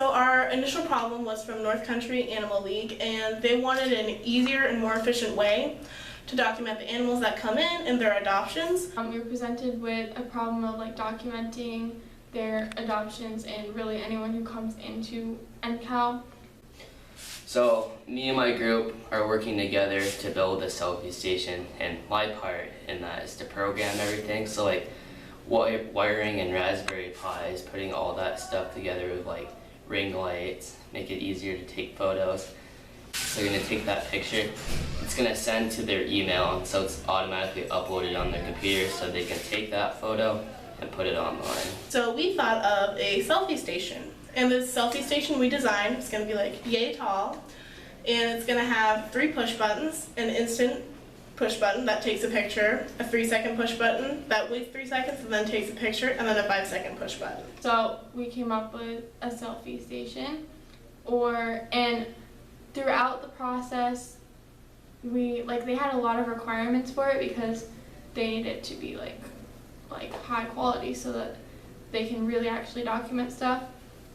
So our initial problem was from North Country Animal League, and they wanted an easier and more efficient way to document the animals that come in and their adoptions. We were presented with a problem of documenting their adoptions and really anyone who comes into NCAL. So me and my group are working together to build a selfie station, and my part in that is to program everything. So wiring and Raspberry Pis, putting all that stuff together with ring lights, make it easier to take photos. So you're gonna take that picture, it's gonna send to their email, and so it's automatically uploaded on their computer so they can take that photo and put it online. So we thought of a selfie station, and this selfie station we designed is gonna be yay tall, and it's gonna have 3 push buttons: an instant push button that takes a picture, a 3-second push button that waits 3 seconds and then takes a picture, and then a 5-second push button. So we came up with a selfie station, and throughout the process, they had a lot of requirements for it because they need it to be high quality so that they can really actually document stuff.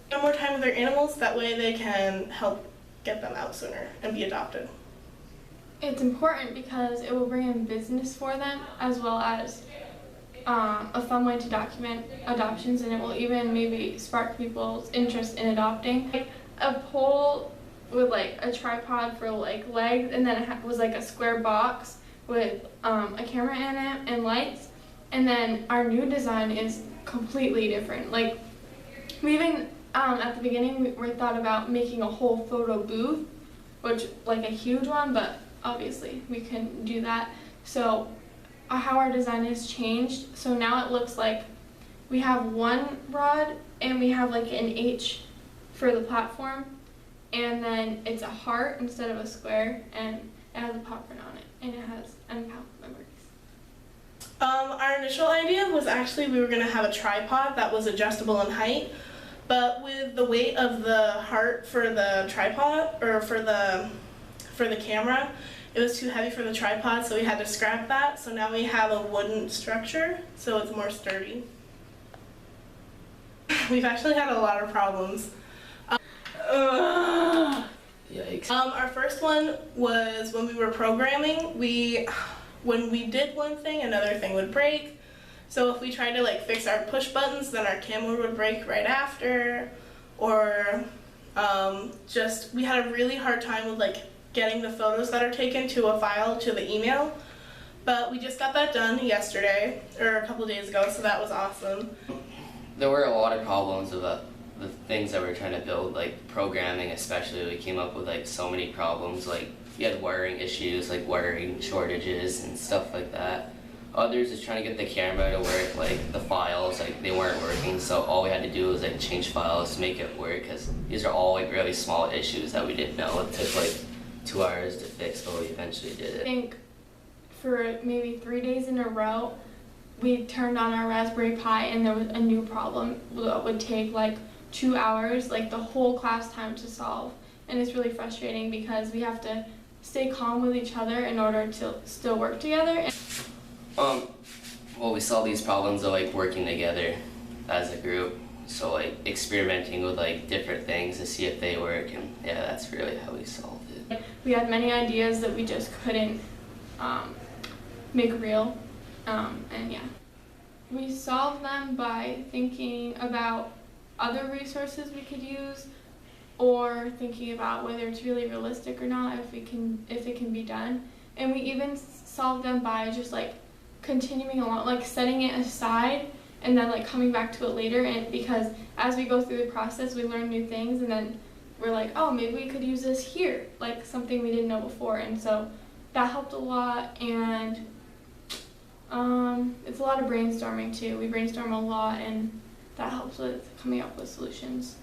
Spend more time with their animals, that way they can help get them out sooner and be adopted. It's important because it will bring in business for them, as well as a fun way to document adoptions, and it will even maybe spark people's interest in adopting. A pole with a tripod for legs, and then it was a square box with a camera in it and lights. And then our new design is completely different. We even at the beginning we thought about making a whole photo booth, which a huge one, but obviously we couldn't do that. So how our design has changed. So now it looks like we have one rod and we have an H for the platform, and then it's a heart instead of a square, and it has a pop print on it, and it has NCAL memories. Our initial idea was actually we were going to have a tripod that was adjustable in height, but with the weight of the heart for the tripod, or for the camera, it was too heavy for the tripod, so we had to scrap that. So now we have a wooden structure, so it's more sturdy. We've actually had a lot of problems. Yikes. Our first one was when we were programming. When we did one thing, another thing would break. So if we tried to fix our push buttons, then our camera would break right after. Or we had a really hard time with getting the photos that are taken to a file to the email. But we just got that done yesterday, or a couple days ago, so that was awesome. There were a lot of problems with the things that we're trying to build, programming especially. We came up with so many problems. We had wiring issues, wiring shortages and stuff like that. Others is trying to get the camera to work, the files, they weren't working, so all we had to do was change files to make it work, because these are all really small issues that we didn't know. It took 2 hours to fix, but we eventually did it. I think for maybe 3 days in a row, we turned on our Raspberry Pi and there was a new problem that would take 2 hours, the whole class time to solve. And it's really frustrating because we have to stay calm with each other in order to still work together. Well, we solved these problems of working together as a group. So experimenting with different things to see if they work, and yeah, that's really how we solved it. We had many ideas that we just couldn't make real, and yeah. We solved them by thinking about other resources we could use, or thinking about whether it's really realistic or not, if it can be done. And we even solved them by just continuing along, setting it aside and then coming back to it later. And because as we go through the process, we learn new things, and then we're oh, maybe we could use this here, something we didn't know before. And so that helped a lot. And it's a lot of brainstorming too. We brainstorm a lot, and that helps with coming up with solutions.